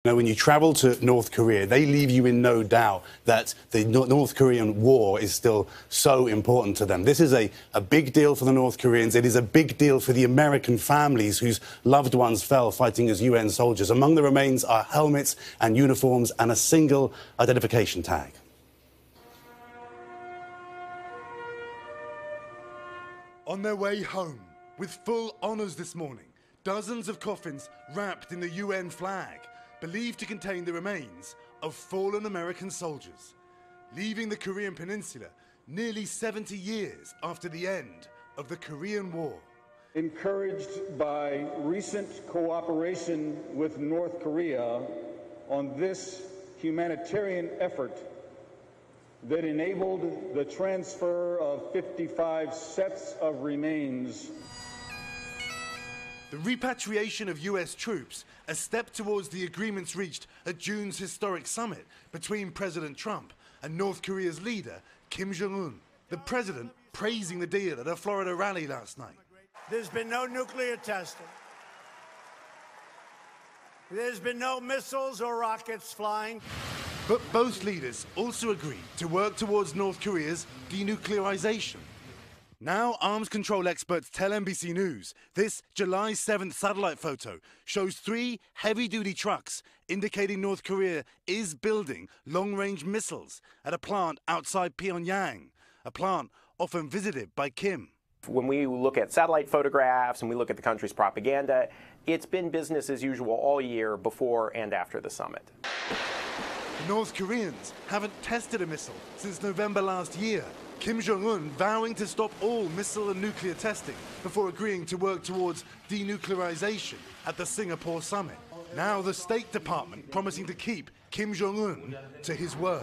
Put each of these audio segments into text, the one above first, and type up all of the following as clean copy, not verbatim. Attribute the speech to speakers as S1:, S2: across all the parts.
S1: You know, when you travel to North Korea, they leave you in no doubt that the North Korean war is still so important to them. This is a big deal for the North Koreans. It is a big deal for the American families whose loved ones fell fighting as UN soldiers. Among the remains are helmets and uniforms and a single identification tag.
S2: On their way home, with full honours this morning, dozens of coffins wrapped in the UN flag, believed to contain the remains of fallen American soldiers, leaving the Korean peninsula nearly 70 years after the end of the Korean War.
S3: Encouraged by recent cooperation with North Korea on this humanitarian effort that enabled the transfer of 55 sets of remains.
S2: The repatriation of US troops, a step towards the agreements reached at June's historic summit between President Trump and North Korea's leader, Kim Jong Un. The president praising the deal at a Florida rally last night.
S4: There's been no nuclear testing. There's been no missiles or rockets flying.
S2: But both leaders also agreed to work towards North Korea's denuclearization. Now, arms control experts tell NBC News this July 7th satellite photo shows 3 heavy-duty trucks indicating North Korea is building long-range missiles at a plant outside Pyongyang, a plant often visited by Kim.
S5: When we look at satellite photographs and we look at the country's propaganda, it's been business as usual all year before and after the summit.
S2: The North Koreans haven't tested a missile since November last year. Kim Jong Un vowing to stop all missile and nuclear testing before agreeing to work towards denuclearization at the Singapore summit. Now the State Department promising to keep Kim Jong Un to his word.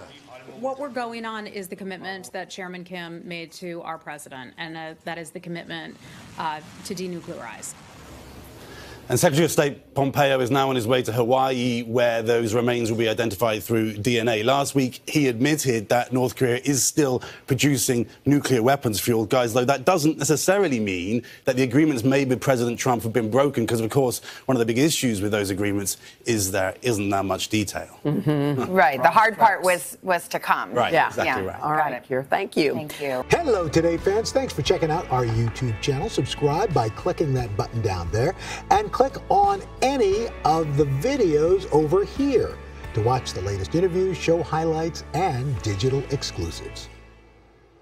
S6: What we're going on is the commitment that Chairman Kim made to our president, and that is the commitment to denuclearize.
S1: And Secretary of State Pompeo is now on his way to Hawaii, where those remains will be identified through DNA. Last week, he admitted that North Korea is still producing nuclear weapons fuel. Guys, though, that doesn't necessarily mean that the agreements made with President Trump have been broken, because, of course, one of the big issues with those agreements is there isn't that much detail.
S7: Right. The hard part was to come.
S1: Right,
S7: yeah.
S1: exactly right.
S7: All right, Keir. Thank you. Thank you.
S8: Hello, Today fans. Thanks for checking out our YouTube channel. Subscribe by clicking that button down there and click on any of the videos over here to watch the latest interviews, show highlights, and digital exclusives.